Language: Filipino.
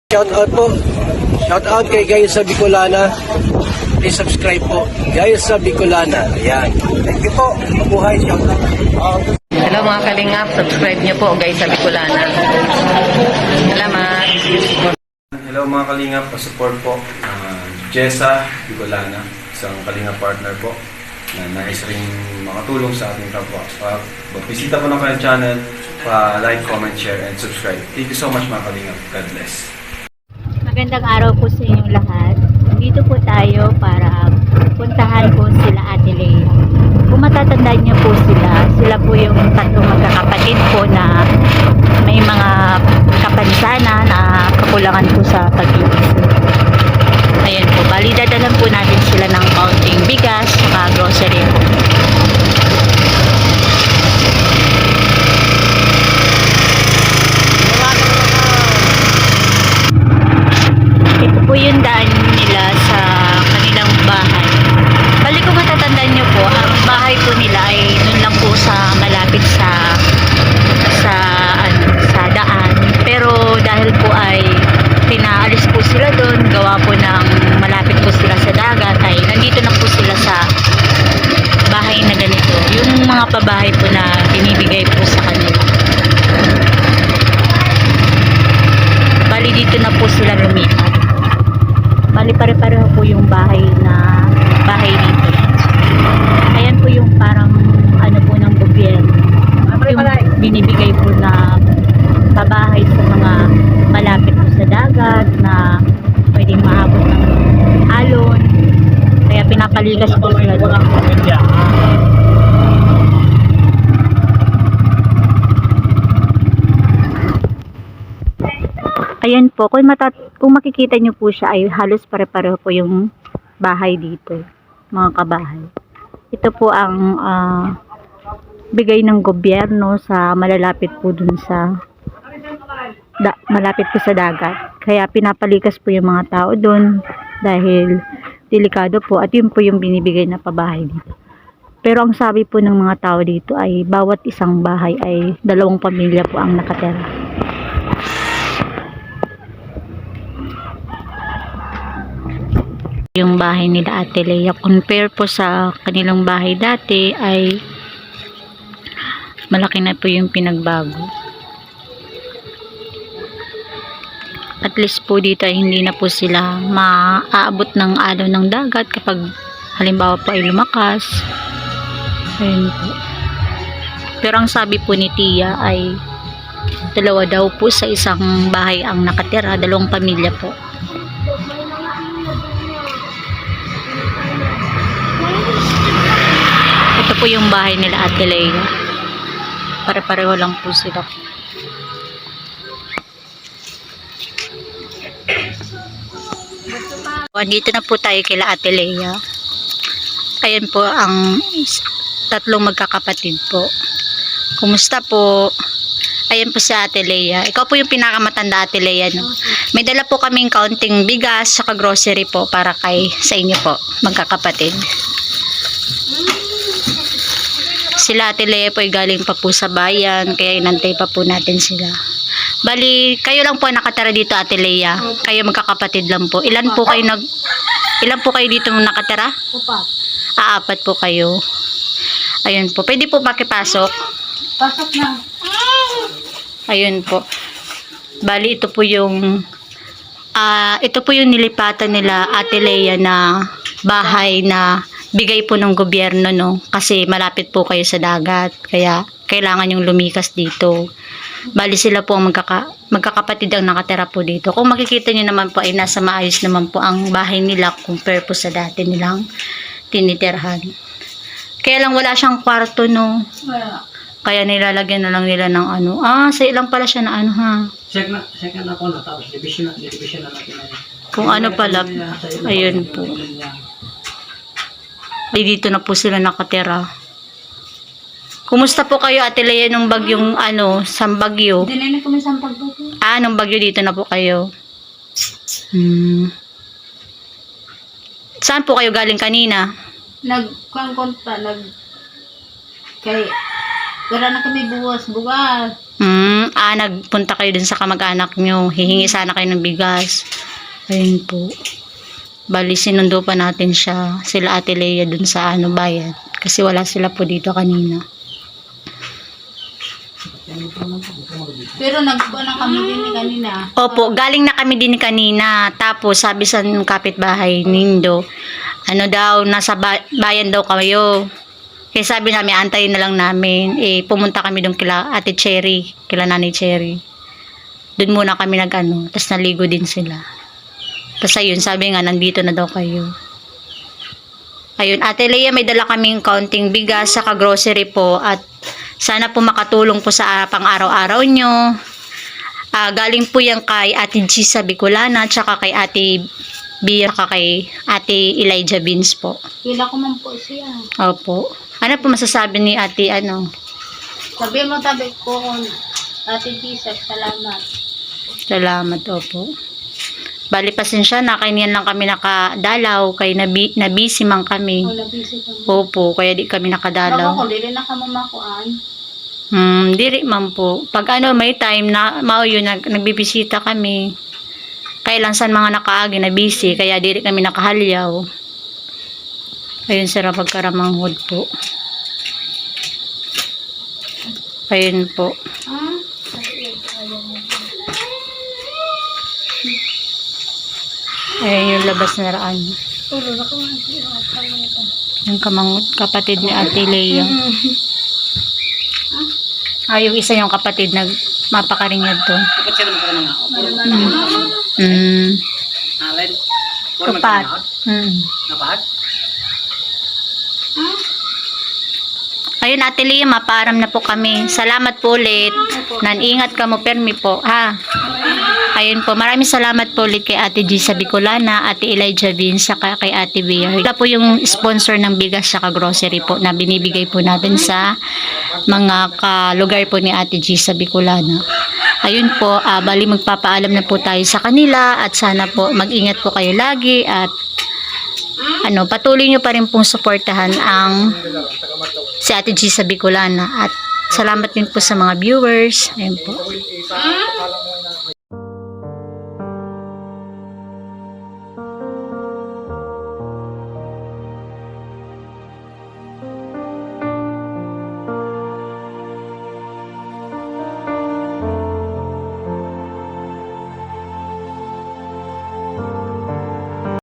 Shout out po. Shout out kay Gayos sa Bicolana. Please subscribe po. Gayos sa Bicolana. Ayan. Thank you po. Mabuhay. Shout out. Hello mga kalingap, subscribe niyo po guys sa Bicolana. Salamat. Hello mga kalingap, pa-support po Jessa Bicolana, isang kalingap partner po na nais ring makatulong sa ating kapwa. Bisita po ng kanyang channel, like, comment, share, and subscribe. Thank you so much mga kalingap. God bless. Magandang araw po sa inyong lahat. Dito po tayo para puntahan po sila Ate Lea. Kung matatandaan niyo po sila po yung tatlong magkakapatid po na may mga kapansanan na kakulangan po sa pag-iisip. Ayan po, bali dadalan po natin sila ng kaunting bigas saka grocery po. Ito po yung daan nila sa kanilang bahay. Bali kung matatandaan nyo po, ang bahay po nila ay dun lang po sa malapit sa daan. Pero dahil po ay pinaalis po sila doon, gawa po ng malapit po sila sa dagat, ay nandito na po sila sa bahay na ganito. Yung mga pabahay po na binibigay po sa kanila. Bali dito na po sila lumipat. Bali pare-pareho po yung bahay dito. Ayan po yung parang ano po ng gobyerno. Yung binibigay po na pabahay sa mga malapit po sa dagat na pwedeng maabot ng alon. Kaya pinapaligas po sila doon. Ayan po, kung makikita nyo po siya ay halos pare-pareho po yung bahay dito, mga kabahay. Ito po ang bigay ng gobyerno sa malalapit po dun sa malapit po sa dagat. Kaya pinapalikas po yung mga tao dun dahil delikado po at yun po yung binibigay na pabahay dito. Pero ang sabi po ng mga tao dito ay bawat isang bahay ay 2 pamilya po ang nakatira. Yung bahay nila Ate Lea, compare po sa kanilang bahay dati ay malaki na po yung pinagbago. At least po dito ay hindi na po sila maaabot ng alon ng dagat kapag halimbawa po ay lumakas. Ayun po. Pero ang sabi po ni Tia ay 2 daw po sa isang bahay ang nakatira, 2 pamilya po. Ito po yung bahay nila Ate Lea. Pare-pareho lang po sila. Dito na po tayo kila Ate Lea. Ayan po ang 3 magkakapatid po. Kumusta po? Ayan po si Ate Lea. Ikaw po yung pinakamatanda Ate Lea, no? May dala po kaming kaunting bigas saka grocery po para sa inyo po, magkakapatid. Sila Ate Lea po ay galing pa po sa bayan, kaya inantay pa po natin sila. Bali, kayo lang po nakatira dito Ate Lea. Kayo magkakapatid lang po. Ilan po kayo dito nakatira? 4. 4 po kayo. Ayun po. Pwede po makipasok? Pasok na. Ayun po. Bali, ito po yung nilipatan nila Ate Lea na bahay na bigay po ng gobyerno, no? Kasi malapit po kayo sa dagat. Kaya kailangan yung lumikas dito. Bali sila po ang magkakapatid ang nakatira po dito. Kung makikita nyo naman po ay nasa maayos naman po ang bahay nila compare po sa dati nilang tinitirhan. Kaya lang wala siyang kwarto, no? Kaya nilalagyan na lang nila ng ano. Sa ilang pala siya na ano, ha? Second ako na tapos division na natin na. Kung ano pala, ayun po. Ay, dito na po sila nakatira. Kumusta po kayo Ate Lea nung bagyong sa bagyo? Hindi na kami sa pagbagyo. Nung bagyo dito na po kayo. Saan po kayo galing kanina? Kay wala na kami bugas. nagpunta kayo dun sa kamag-anak nyo, hihingi sana kayo ng bigas. Ayun po. Bali, sinundo pa natin siya, sila Ate Lea dun sa bayan. Kasi wala sila po dito kanina. Pero nagbuo na kami din ni kanina. Opo, galing na kami din kanina. Tapos, sabi sa kapitbahay, Nindo, daw, nasa bayan daw kayo. Kaya sabi namin, antayin na lang namin. Pumunta kami doon kila Ate Cherry, kila Nanay Cherry. Doon muna kami tapos naligo din sila. Tapos ayun, sabi nga, nandito na daw kayo. Ayun, Ate Lea, may dala kaming kaunting bigas, saka grocery po, at sana po makatulong po sa pang-araw-araw nyo. Galing po yan kay Ate G sa Bicolana, tsaka kay Ate Bia, tsaka kay Ate Elijah Beans po. Kila ko man po siya. Opo. Ano po masasabi ni Ate Sabi mo tabi ko kung Ate Jesus, salamat. Salamat, opo. Bali, pasensya na, kaya niyan lang kami nakadalaw, kaya nabisi man kami. Nabisi kami. Opo, kaya di kami nakadalaw. Ako, di rin na kami makuan. Diri man po. Pag may time na yun, nagbibisita kami. Kailan saan mga nakaagi na busy, kaya diri kami nakahalyaw. Ayun sira pagkaramanghod po. Ayun po. Ayun yung labas na raan. Yung kapatid ni Ate Lea. Yung isa yung kapatid na mapakaringad to. Dapat siya naman ka na nga. Alin. Kapat. Napat? Ayun, Ate Lea, maparam na po kami. Salamat po ulit. Nan-ingat ka mo, permi po, ha? Ayun po, maraming salamat po ulit kay Ate G sa Bicolana, Ate Elijah Beans, saka kay Ate Bea. Ito po yung sponsor ng bigas saka grocery po na binibigay po natin sa mga lugar po ni Ate G sa Bicolana. Ayun po, bali magpapaalam na po tayo sa kanila at sana po mag-ingat po kayo lagi at patuloy nyo pa rin pong suportahan si Ate G sa Bicolana at salamat din po sa mga viewers. Ayun po.